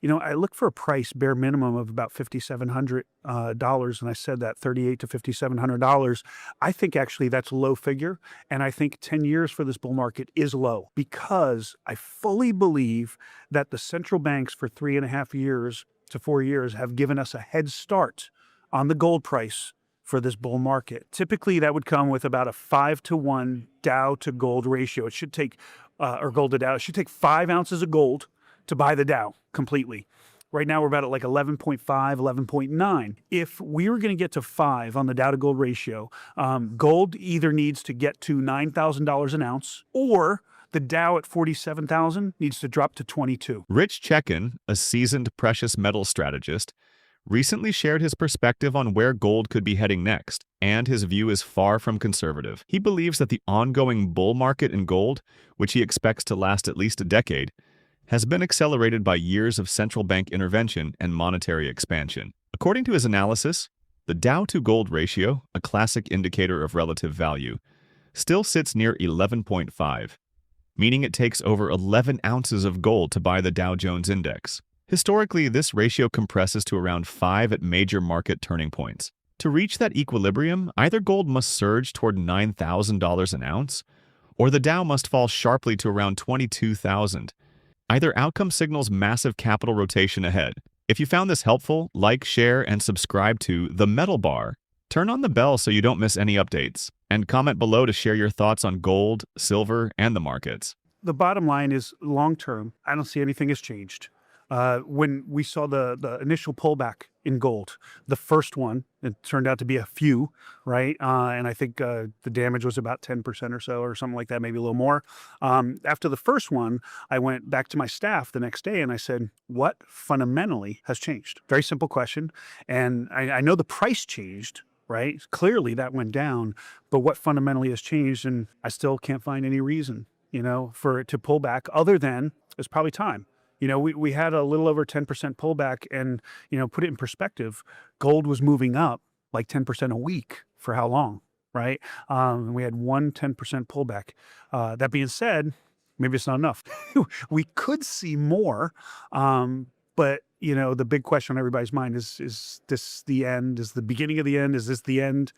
I look for a price bare minimum of about $5,700, and I said that 38 to $5,700. I think actually that's a low figure, and I think 10 years for this bull market is low because I fully believe that the central banks for 3.5 years to 4 years have given us a head start on the gold price for this bull market. Typically, that would come with about a 5-to-1 Dow to gold ratio. It should take, or gold to Dow, it should take 5 ounces of gold to buy the Dow completely. Right now, we're about at like 11.5, 11.9. If we were going to get to 5 on the Dow to gold ratio, gold either needs to get to $9,000 an ounce or the Dow at 47,000 needs to drop to 22. Rich Checkan, a seasoned precious metal strategist, recently shared his perspective on where gold could be heading next, and his view is far from conservative. He believes that the ongoing bull market in gold, which he expects to last at least a decade, has been accelerated by years of central bank intervention and monetary expansion. According to his analysis, the Dow-to-Gold ratio, a classic indicator of relative value, still sits near 11.5, meaning it takes over 11 ounces of gold to buy the Dow Jones index. Historically, this ratio compresses to around 5 at major market turning points. To reach that equilibrium, either gold must surge toward $9,000 an ounce, or the Dow must fall sharply to around 22,000. Either outcome signals massive capital rotation ahead. If you found this helpful, like, share, and subscribe to The Metal Bar. Turn on the bell so you don't miss any updates, and comment below to share your thoughts on gold, silver, and the markets. The bottom line is long term, I don't see anything has changed. When we saw the initial pullback in gold, the first one, it turned out to be a few, right? And I think the damage was about 10% or so, or something like that, maybe a little more. After the first one, I went back to my staff the next day and I said, what fundamentally has changed? Very simple question. And I know the price changed, right? Clearly that went down, but what fundamentally has changed? And I still can't find any reason, for it to pull back other than it's probably time. We had a little over 10% pullback and, put it in perspective, gold was moving up like 10% a week for how long, right? We had 10% pullback. That being said, maybe it's not enough. We could see more, but, the big question on everybody's mind is this the end? Is the beginning of the end? Is this the end?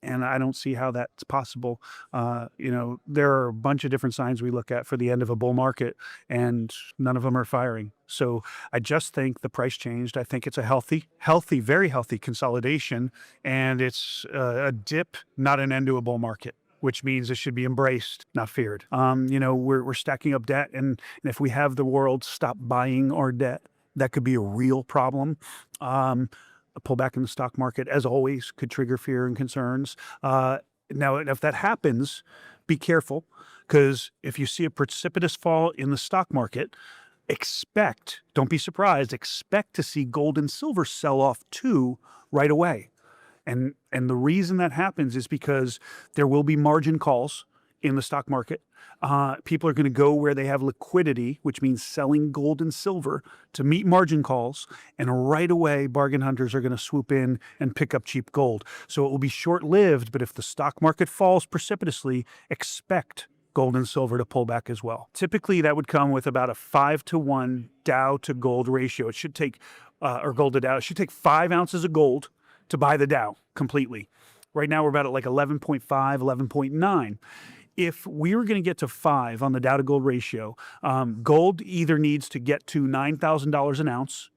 And I don't see how that's possible. There are a bunch of different signs we look at for the end of a bull market, and none of them are firing. So I just think the price changed. I think it's a healthy, very healthy consolidation, and it's a dip, not an end to a bull market, which means it should be embraced, not feared. We're stacking up debt, and if we have the world stop buying our debt, that could be a real problem. A pullback in the stock market, as always, could trigger fear and concerns. Now, if that happens, be careful, because if you see a precipitous fall in the stock market, don't be surprised, expect to see gold and silver sell off too right away. And the reason that happens is because there will be margin calls in the stock market. People are going to go where they have liquidity, which means selling gold and silver to meet margin calls. And right away, bargain hunters are going to swoop in and pick up cheap gold. So it will be short-lived, but if the stock market falls precipitously, expect gold and silver to pull back as well. Typically, that would come with about a 5-to-1 Dow to gold ratio. It should take, or gold to Dow, it should take 5 ounces of gold to buy the Dow completely. Right now, we're about at like 11.5, 11.9. If we were going to get to 5 on the Dow to gold ratio, gold either needs to get to $9,000 an ounce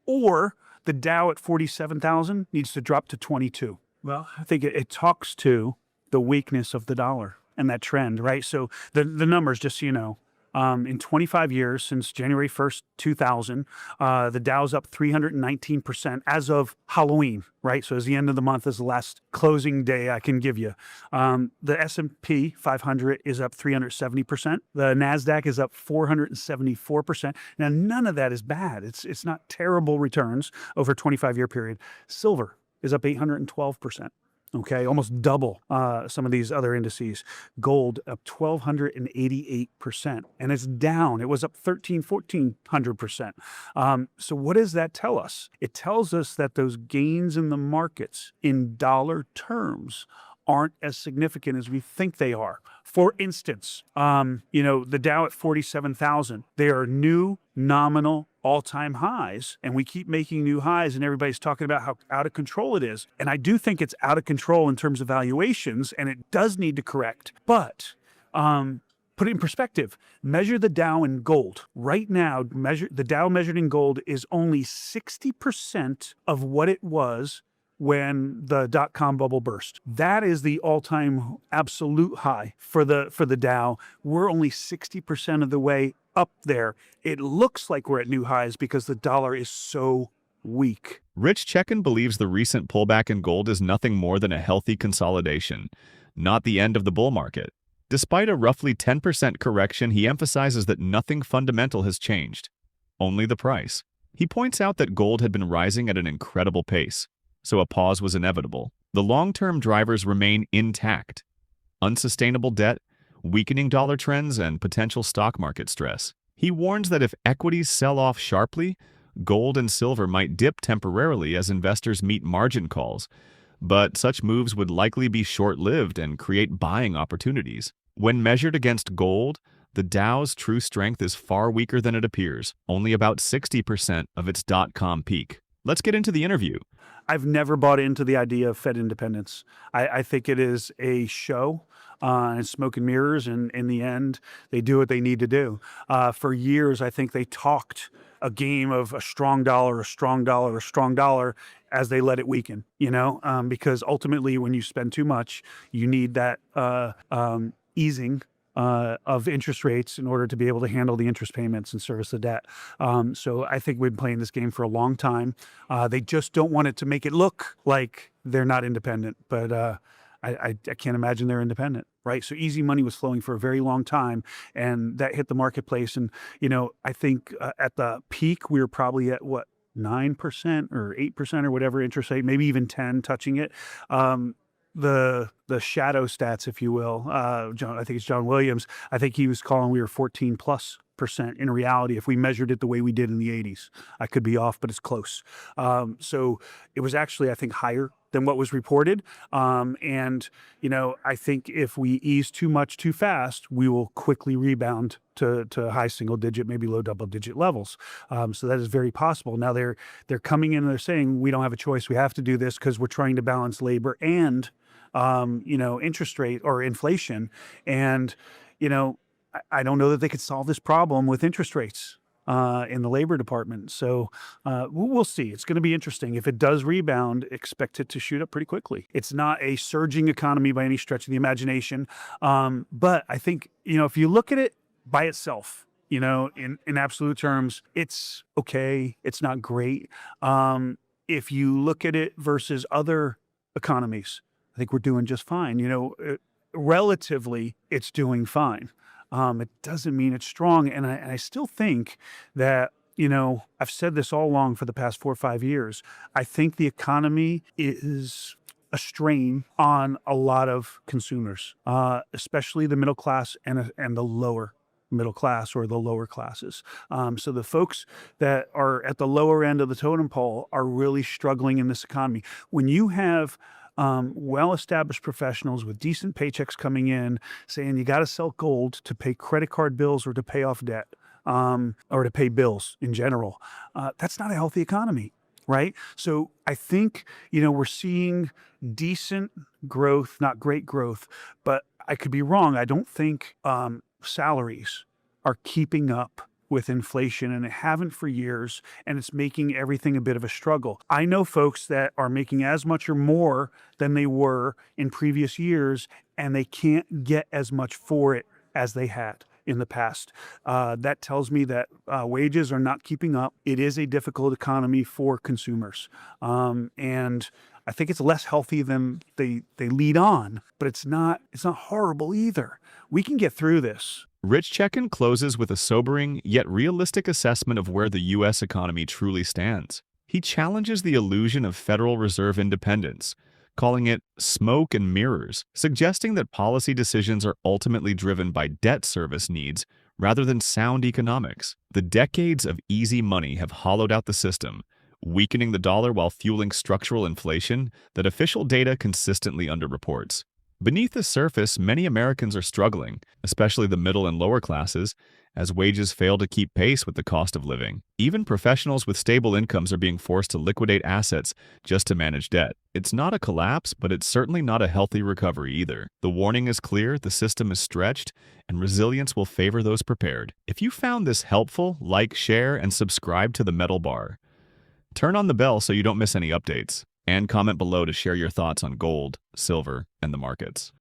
or the Dow at 47,000 needs to drop to 22. Well, I think it talks to the weakness of the dollar and that trend, right? So the numbers, just so you know, in 25 years, since January 1st, 2000, the Dow's up 319% as of Halloween, right? So as the end of the month is the last closing day I can give you. The S&P 500 is up 370%. The NASDAQ is up 474%. Now, none of that is bad. It's not terrible returns over a 25-year period. Silver is up 812%. Okay, almost double some of these other indices. Gold up 1,288%, and it's down. It was up 1,400%. So what does that tell us? It tells us that those gains in the markets in dollar terms aren't as significant as we think they are. For instance, the Dow at 47,000, they are new nominal all-time highs, and we keep making new highs, and everybody's talking about how out of control it is. And I do think it's out of control in terms of valuations, and it does need to correct. But put it in perspective. Measure the Dow in gold. Right now, the Dow measured in gold is only 60% of what it was when the dot-com bubble burst. That is the all-time absolute high for the Dow. We're only 60% of the way up there. It looks like we're at new highs because the dollar is so weak. Rich Checkan believes the recent pullback in gold is nothing more than a healthy consolidation, not the end of the bull market. Despite a roughly 10% correction, he emphasizes that nothing fundamental has changed, only the price. He points out that gold had been rising at an incredible pace, so a pause was inevitable. The long-term drivers remain intact: unsustainable debt, weakening dollar trends, and potential stock market stress. He warns that if equities sell off sharply, gold and silver might dip temporarily as investors meet margin calls, but such moves would likely be short-lived and create buying opportunities. When measured against gold, the Dow's true strength is far weaker than it appears, only about 60% of its dot-com peak. Let's get into the interview. I've never bought into the idea of Fed independence. I think it is a show and smoke and mirrors, and in the end, they do what they need to do. For years, I think they talked a game of a strong dollar, a strong dollar, a strong dollar as they let it weaken, because ultimately when you spend too much, you need that easing of interest rates in order to be able to handle the interest payments and service the debt. So I think we've been playing this game for a long time. They just don't want it to make it look like they're not independent, but I can't imagine they're independent, right? So easy money was flowing for a very long time, and that hit the marketplace. And, I think at the peak, we were probably at 9% or 8% or whatever interest rate, maybe even 10, touching it. The shadow stats, if you will, I think it's John Williams. I think he was calling we were 14+% in reality if we measured it the way we did in the 80s. I could be off, but it's close. So it was actually, I think, higher than what was reported. And I think if we ease too much too fast, we will quickly rebound to high single digit, maybe low double digit levels. So that is very possible. Now they're coming in and they're saying we don't have a choice. We have to do this because we're trying to balance labor and interest rate or inflation. And, I don't know that they could solve this problem with interest rates in the labor department. So we'll see. It's going to be interesting. If it does rebound, expect it to shoot up pretty quickly. It's not a surging economy by any stretch of the imagination. But I think, if you look at it by itself, in absolute terms, it's okay. It's not great. If you look at it versus other economies, I think we're doing just fine. Relatively, it's doing fine. It doesn't mean it's strong. And I still think that, I've said this all along for the past 4 or 5 years. I think the economy is a strain on a lot of consumers, especially the middle class and the lower middle class or the lower classes. So the folks that are at the lower end of the totem pole are really struggling in this economy. When you have well-established professionals with decent paychecks coming in saying you got to sell gold to pay credit card bills or to pay off debt or to pay bills in general, that's not a healthy economy, right? So I think, we're seeing decent growth, not great growth, but I could be wrong. I don't think salaries are keeping up with inflation, and it haven't for years, and it's making everything a bit of a struggle. I know folks that are making as much or more than they were in previous years, and they can't get as much for it as they had in the past. That tells me that wages are not keeping up. It is a difficult economy for consumers. And I think it's less healthy than they lead on, but it's not horrible either. We can get through this. Rich Checkan closes with a sobering yet realistic assessment of where the U.S. economy truly stands. He challenges the illusion of Federal Reserve independence, calling it smoke and mirrors, suggesting that policy decisions are ultimately driven by debt service needs rather than sound economics. The decades of easy money have hollowed out the system, weakening the dollar while fueling structural inflation that official data consistently underreports. Beneath the surface, many Americans are struggling, especially the middle and lower classes, as wages fail to keep pace with the cost of living. Even professionals with stable incomes are being forced to liquidate assets just to manage debt. It's not a collapse, but it's certainly not a healthy recovery either. The warning is clear, the system is stretched, and resilience will favor those prepared. If you found this helpful, like, share, and subscribe to the Metal Bar. Turn on the bell so you don't miss any updates, and comment below to share your thoughts on gold, silver, and the markets.